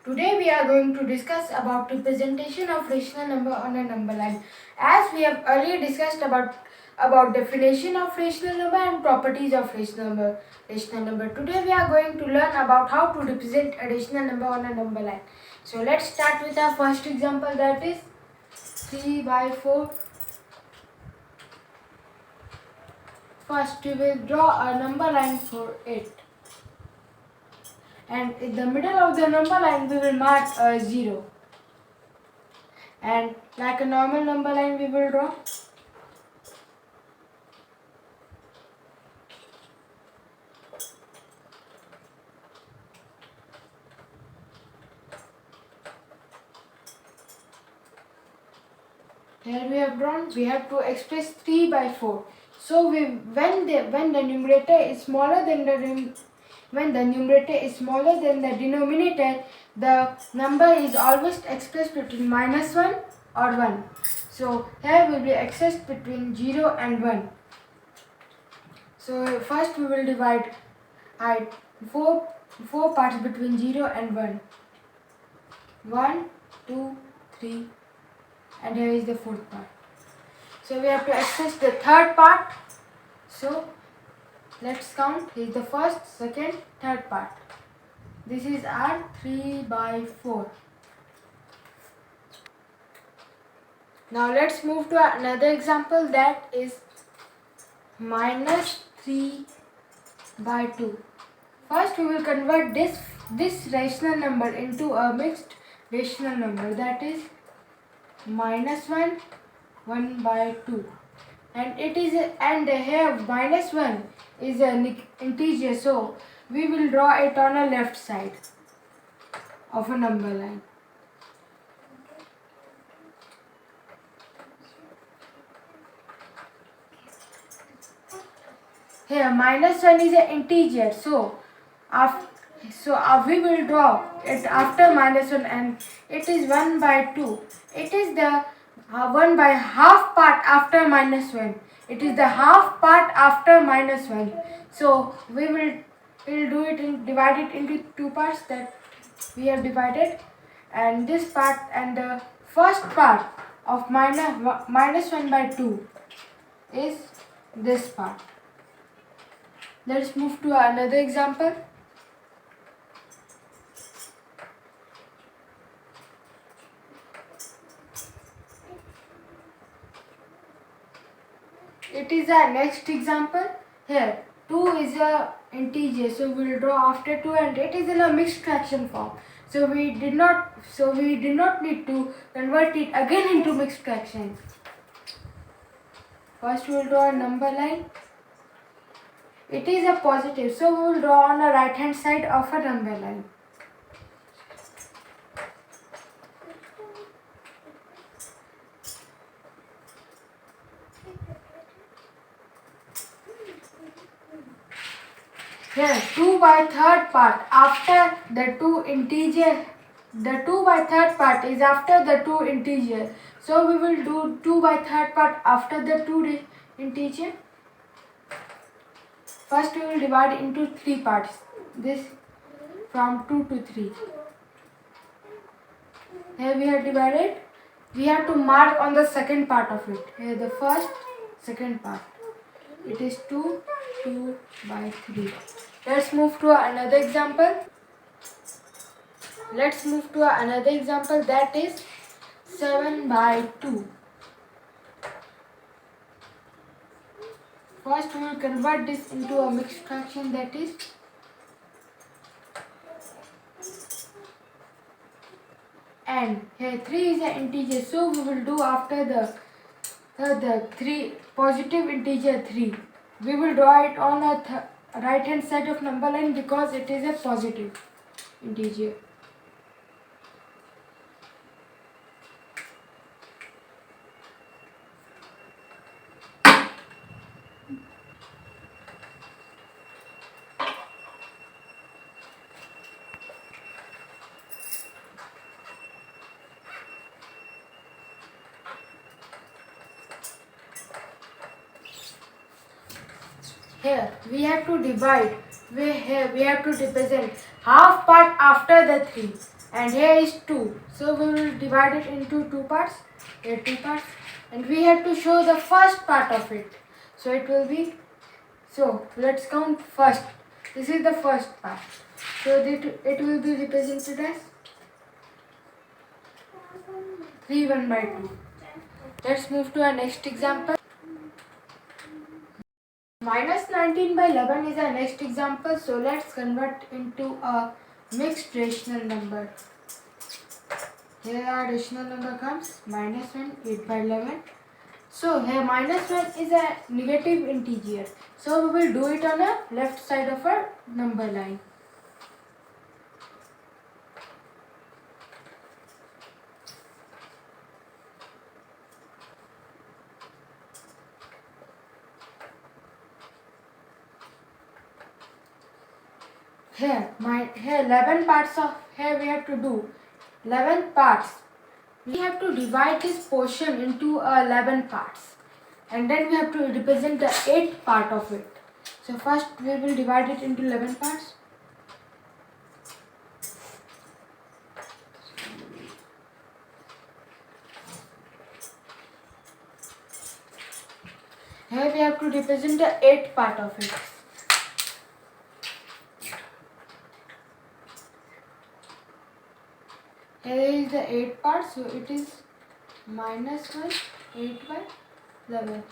Today we are going to discuss about representation of rational number on a number line. As we have earlier discussed about definition of rational number and properties of rational number. Today we are going to learn about how to represent a rational number on a number line. So let's start with our first example, that is 3 by 4. First we will draw a number line for it. And in the middle of the number line we will mark a 0, and like a normal number line we will draw. Here we have drawn. We have to express 3 by 4. So when the numerator is smaller than the denominator, the number is always expressed between -1 or 1. So here will be expressed between 0 and 1. So first we will divide four parts between 0 and 1. 1, 2, 3, and here is the fourth part. So we have to express the third part. So let's count. Here is the first, second, third part. This is our 3 by 4. Now let's move to another example, that is -3 by 2. First we will convert this rational number into a mixed rational number, that is -1, 1 by 2. And here -1 is an integer, so we will draw it on a left side of a number line. Here -1 is an integer, so we will draw it after -1, and it is 1 by 2. It is the 1 by half part after -1. It is the half part after -1. So we will divide it into two parts that we have divided, and this part and the first part of -1 by 2 is this part. Let's move to another example. It is our next example. Here 2 is a integer, so we will draw after 2, and it is in a mixed fraction form. So we did not need to convert it again into mixed fraction. First we will draw a number line. It is a positive, so we will draw on the right hand side of a number line. Here 2 by third part after the 2 integer. The 2 by third part is after the 2 integer. So we will do 2 by third part after the 2 integer. First we will divide into 3 parts. This from 2 to 3. Here we have divided. We have to mark on the second part of it. Here the first, second part. It is 2 by 3. Let's move to another example. That is 7 by 2. First we will convert this into a mixed fraction, that is and here 3 is an integer, so we will do after the 3 positive integer 3. We will draw it on the right hand side of number line because it is a positive integer. Here we have to divide. We have to represent half part after the 3, and here is 2. So we will divide it into 2 parts. Here 2 parts, and we have to show the first part of it. So it will be, so let's count first. This is the first part. So it will be represented as 3 1 by 2. Let's move to our next example. Minus 19 by 11 is our next example. So let's convert into a mixed rational number. Here our rational number comes minus 1, 8 by 11. So here minus 1 is a negative integer. So we will do it on the left side of our number line. Here 11 parts of, here we have to do 11 parts. We have to divide this portion into 11 parts, and then we have to represent the 8th part of it. So first we will divide it into 11 parts. Here we have to represent the 8th part of it. Here is the 8th part, so it is minus 1, 8 by 11.